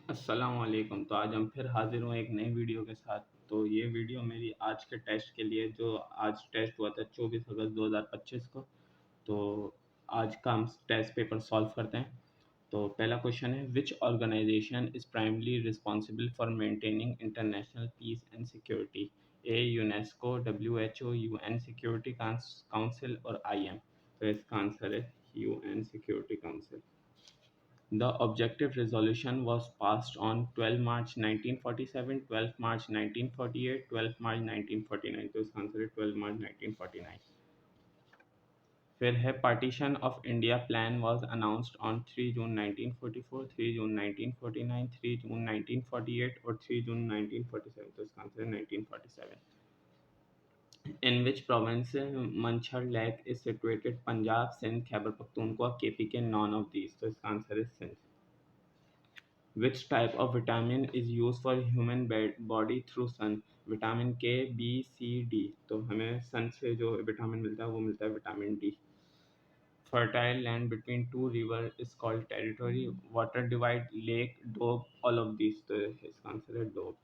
अस्सलाम वालेकुम। तो आज हम फिर हाज़िर हुए एक नई वीडियो के साथ। तो ये वीडियो मेरी आज के टेस्ट के लिए, जो आज टेस्ट हुआ था 24 अगस्त 2025 को। तो आज का हम टेस्ट पेपर सॉल्व करते हैं। तो पहला क्वेश्चन है, which organization is primarily responsible for maintaining international peace and security? A UNESCO, WHO, UN security council और IM। तो इसका आंसर है UN security council. The objective resolution was passed on 12 March 1947, 12 March 1948, 12 March 1949। तो इसका answer है 12 मार्च 1949। फिर है, partition of India plan was announced on 3 जून 1944, 3 जून 1949, 3 जून 1948 और 3 जून 1947। तो इसका आंसर है 1947। In which province Manchar Lake is situated? Punjab, Sindh, Khyber Pakhtunkhwa, KPK, none of these। तो इसका आंसर है Sindh. Which type of vitamin is used for human body through sun? Vitamin K, B, C, D। तो हमें सन से जो विटामिन मिलता है वो मिलता है vitamin D। Fertile land between two rivers is called territory. Water divide, lake, doab, all of these। तो इसका आंसर है doab।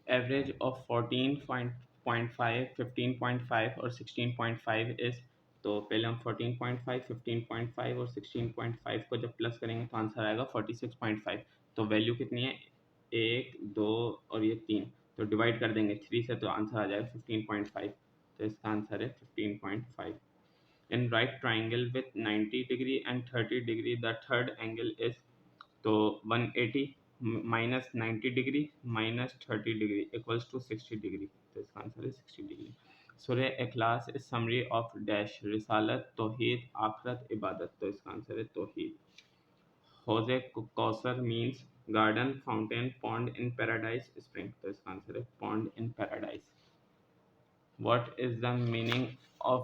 Average of 14.5, 15.5 और 16.5 इज। तो पहले हम 14.5, 15.5 और 16.5 को जब प्लस करेंगे तो आंसर आएगा 46.5। तो वैल्यू कितनी है? 1, 2 और ये 3। तो डिवाइड कर देंगे 3 से तो आंसर आ जाएगा 15.5। तो इसका आंसर है 15.5। In right triangle with 90 degree and 30 degree the third angle is. तो 180 minus 90 degree minus 30 degree equals to 60 degree. तो इसका आंसर है 60 डिग्री। सूर्य इखलास इज समरी ऑफ डैश, रिसालत, तौहीद, आखरत, इबादत। तो इसका आंसर है तौहीद। हौज़े कौसर means garden, fountain, pond in paradise, spring. तो इसका आंसर है pond in paradise. What is the meaning of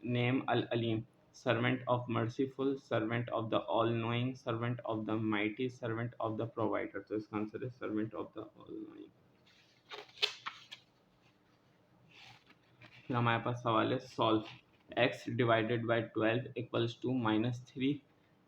name Al-Alim? Servant of merciful, servant of the all-knowing, servant of the mighty, servant of the provider। तो इसका answer है servant of the all-knowing। फिर हमारे पास सवाल है, solve. x divided by 12 equals to -3।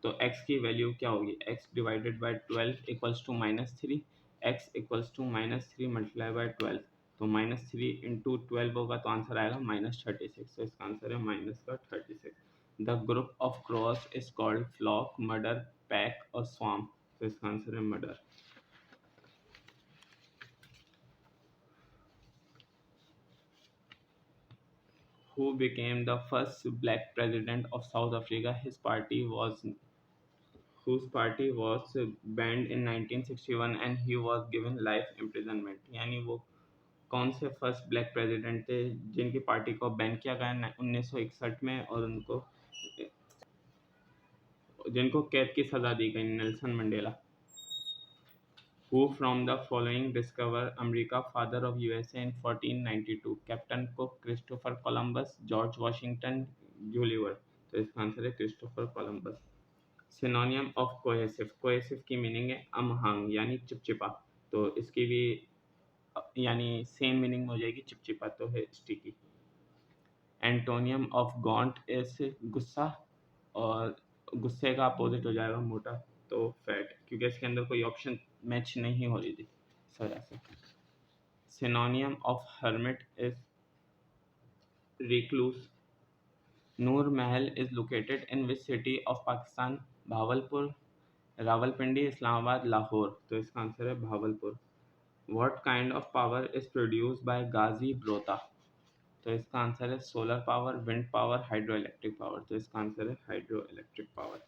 तो x की वैल्यू क्या होगी? x divided by 12 equals to -3। x equals to -3 multiply by 12। तो -3 इंटू 12 होगा तो आंसर आएगा -36। तो इसका आंसर है -36। The group of crows is called flock, murder, pack और स्वाम। तो इसका आंसर है murder. Who became the first black president of South Africa? Whose party was banned in 1961 and he was given life imprisonment। यानी वो कौन से first black president थे जिनकी पार्टी को बैन किया गया 1961 में और उनको जिनको कैद की सजा दी गई? Nelson Mandela. Who from the following discovered America? Father of USA in 1492? Captain cook, Christopher Columbus, George Washington, Gulliver. तो इसका आंसर है Christopher Columbus. सिनोनियम of cohesive. Cohesive की मीनिंग है अमहांग यानी चिपचिपा। तो इसकी भी यानी सेम मीनिंग हो जाएगी चिपचिपा, तो है स्टिकी। एंटोनियम ऑफ गॉन्ट इज गुस्सा, और गुस्से का अपोजिट हो जाएगा मोटा, तो फैट, क्योंकि इसके अंदर कोई ऑप्शन मैच नहीं हो रही थी इस वजह से। Synonym of hermit is recluse. Noor Mahal is located in which city of Pakistan? Bahawalpur, Rawalpindi, Islamabad, Lahore. तो इसका आंसर है Bahawalpur. What kind of power is produced by Ghazi Barotha? तो इसका आंसर है solar power, wind power, hydro electric power. तो इसका आंसर है hydro electric power.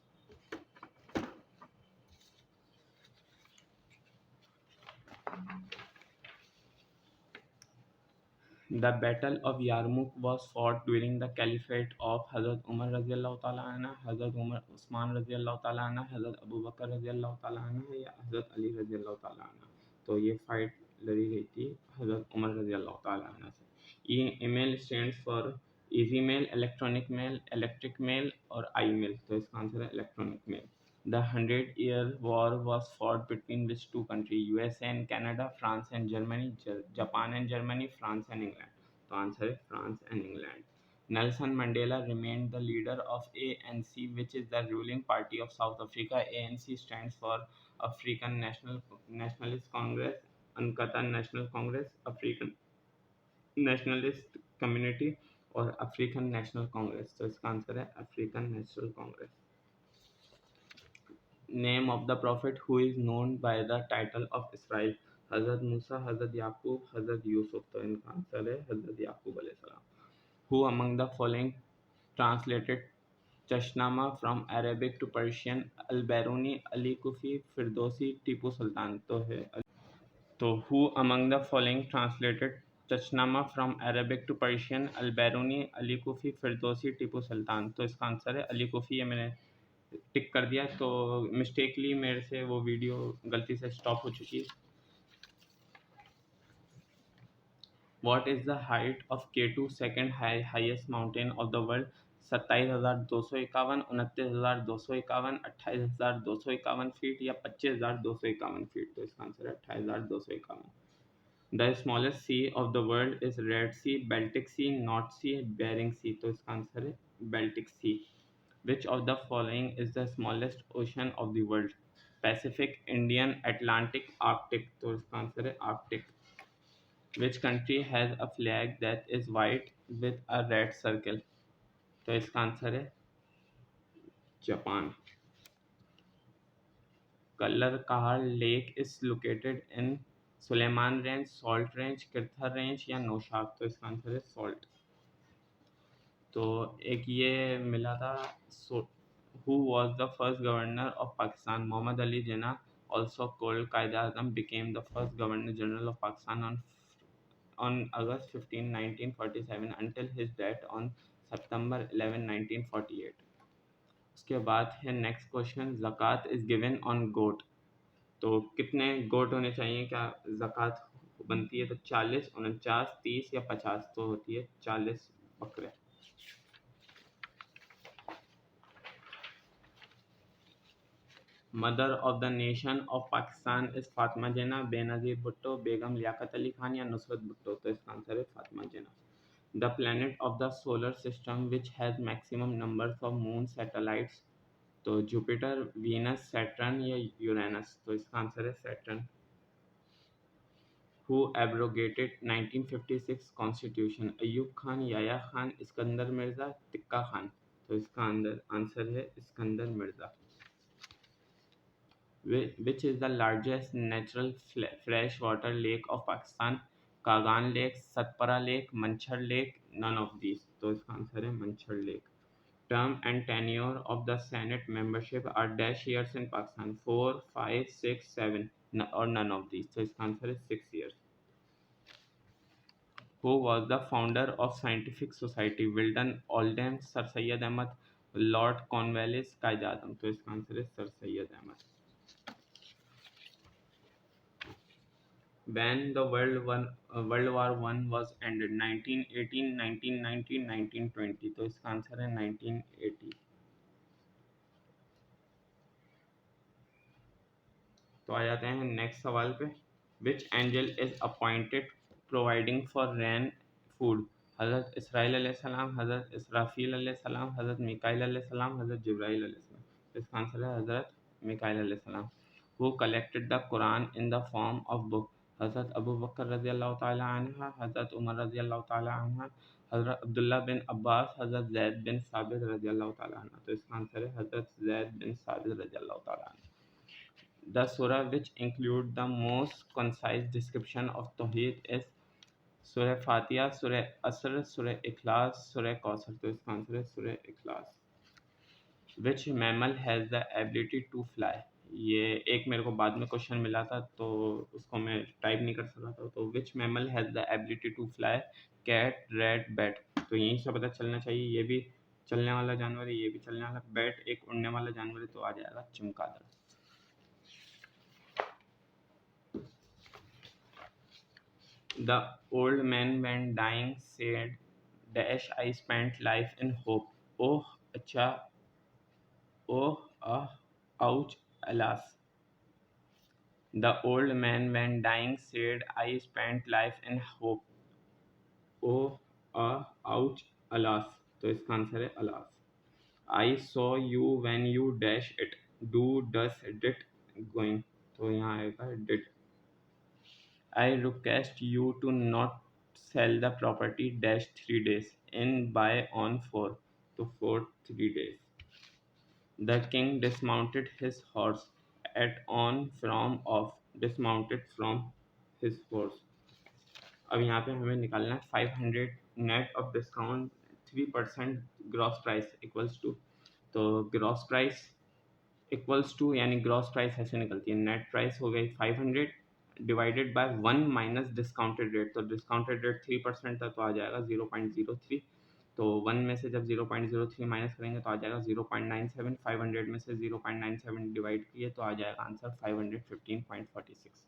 The Battle of Yarmouk was fought during the caliphate of Hazrat Umar रज़ियल्लाहु ताला अन्हु, Hazrat Umar Usman रज़ियल्लाहु ताला अन्हु, Hazrat अबू बकर रज़ियल्लाहु ताला अन्हु या Hazrat अली रज़ियल्लाहु ताला अन्हु। तो ये फाइट लड़ी गई थी Hazrat उमर रज़ियल्लाहु ताला अन्हु से। Email stands for easy mail, electronic mail, electric mail और आई मेल। तो इसका आंसर है electronic mail. The Hundred-Year War was fought between which two countries? USA and Canada, France and Germany, Japan and Germany, France and England। तो answer है France and England. Nelson Mandela remained the leader of ANC, which is the ruling party of South Africa. ANC stands for African Nationalist Congress, Ankara National Congress, African Nationalist Community और African national Congress. तो इसका answer है African national Congress. Name of the profit who is known by the title of Israel. हजरत मूसा, हजरत याकूब, हजरत यूसुफ। तो इनका answer है हजरत याकूब अलैहिस्सलाम। Who among the following translated Chachnama from Arabic to Persian. Al Biruni, Ali कुफी, Firdausi, Tipu Sultan. तो who among the following translated Chachnama from Arabic to Persian? Al Biruni, Ali कुफी, Firdausi, Tipu Sultan. तो इसका answer है अली कुफी। ये मैंने टिक कर दिया, तो मिस्टेकली मेरे से वो वीडियो गलती से स्टॉप हो चुकी है। What is the height of K2, second highest mountain of the world? 27,251, 29,251, 28,251 feet या 25,251 फीट। तो इसका आंसर है 28,251। The smallest sea of the world is Red Sea, Baltic Sea, North Sea, Bering Sea। तो इसका answer है Baltic Sea। Which of the following is the smallest ocean of the world? Pacific, Indian, Atlantic, Arctic। तो इसका answer है Arctic। Which country has a flag that is white with a red circle? तो इसका answer है Japan. Kallar Kahar lake is located in Sulaiman range, salt range, Kirthar range या नौशाद। तो इसका answer है सॉल्ट। तो एक ये मिला था, who was the first governor of Pakistan? Mohammad Ali Jinnah, also called Qaid-e-Azam, became the first Governor General of Pakistan on August 15, 1947 until his death on September 11, 1948। उसके बाद है नेक्स्ट क्वेश्चन, ज़कात इज़ गिवन ऑन गोट। तो कितने गोट होने चाहिए क्या ज़कात बनती है? तो 40, 49, 30 या 50। तो होती है 40 बकरे। Mother of the nation of Pakistan is Fatima Jinnah, Benazir Bhutto, Begum Liaquat Ali Khan या नुसरत भुट्टो। तो इसका आंसर है Fatima Jinnah. The planet of the solar system which has maximum numbers of moon satellites. तो जुपिटर, वीनस, सैटर्न या यूरेनस। तो इसका आंसर है Saturn. Who abrogated 1956 constitution? Ayub Khan, Yahya Khan, Iskander Mirza, Tikka Khan. तो इसका आंसर है Iskander Mirza. Which is the largest natural freshwater lake of Pakistan? Kagan Lake, Satpara Lake, Manchar Lake, none of these। तो इसका आंसर है मंछर lake. Term and tenure of the Senate membership are dash years in Pakistan? 4, 5, 6, 7 or none of these। तो इसका answer है 6 years। Who was the founder of Scientific Society? Wilton Oldham, Sir Syed Ahmad, Lord Cornwallis, Qaid-e-Azam। तो इसका answer है sir Syed Ahmad. When the World War One was ended? 1918, 1919, 1920। तो इसका answer है 1980। तो आ जाते हैं नेक्स्ट सवाल पे। Which angel is appointed providing for rain food? हज़रत इसराइल अलैहिस्सलाम, हज़रत इसराफील अलैहिस्सलाम, हज़रत मिकाइल अलैहिस्सलाम, हज़रत जिब्राइल अलैहिस्सलाम। तो इसका आंसर है हज़रत मिकाइल अलैहिस्सलाम। Who collected the Quran in the form of book? हज़रत अबू बकर रज़ी अल्लाह तआला अन्हा, हज़रत उमर रज़ी अल्लाह तआला अन्हा, हज़रत अब्दुल्ला बिन अब्बास, हज़रत ज़ैद बिन साबित रज़ी अल्लाह तआला अन्हा। तो इसका आंसर है हज़रत ज़ैद बिन साबित रज़ी अल्लाह तआला अन्हा। The surah which include the most concise description of Tawheed is Surah Fatiha, Surah Asr, Surah Ikhlas, Surah Kausar। तो इसका आंसर है Surah Ikhlas। Which mammal has the ability to fly? ये एक मेरे को बाद में क्वेश्चन मिला था, तो उसको मैं टाइप नहीं कर सका था। तो which mammal has the ability to fly? Cat, rat, bat। तो यहीं से पता चलना चाहिए, ये भी चलने वाला जानवर है, ये भी चलने वाला। बैट एक उड़ने वाला जानवर है, तो आ जाएगा चमगादड़। The old man when dying said dash I spent life in hope। Oh अच्छा, oh ouch, alas। The old man when dying said I spent life in hope। Oh ouch, alas। इसका आंसर है alas. I saw you when you dash it, do does did going, तो यहाँ आएगा did. I request you to not sell the property dash 3 days in by on 4, तो 4 3 days। The king dismounted his horse at on from of dismounted from his horse। अब यहाँ पे हमें निकालना है 500 net of discount 3% gross price equals to, तो gross price equals to यानी gross price ऐसे निकलती है, नेट प्राइस हो गई 500 डिवाइडेड बाय 1 माइनस डिस्काउंटेड रेट, तो डिस्काउंटेड रेट 3% था तो आ जाएगा 0.03, तो 1 में से जब 0.03 माइनस करेंगे तो आ जाएगा 0.97, 500 में से 0.97 डिवाइड किए तो आ जाएगा answer 515.46।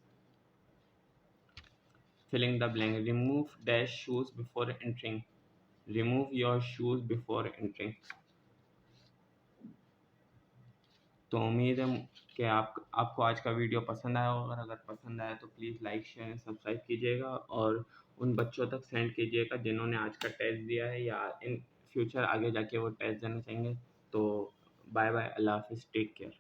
Filling the blank, remove dash shoes before entering, remove your shoes before entering. तो उम्मीद है कि आपको आज का वीडियो पसंद आया होगा, अगर पसंद आया तो प्लीज़ लाइक शेयर सब्सक्राइब कीजिएगा और उन बच्चों तक सेंड कीजिएगा जिन्होंने आज का टेस्ट दिया है या इन फ्यूचर आगे जाके वो टेस्ट देना चाहेंगे। तो बाय बाय, अल्लाह हाफिज़, टेक केयर।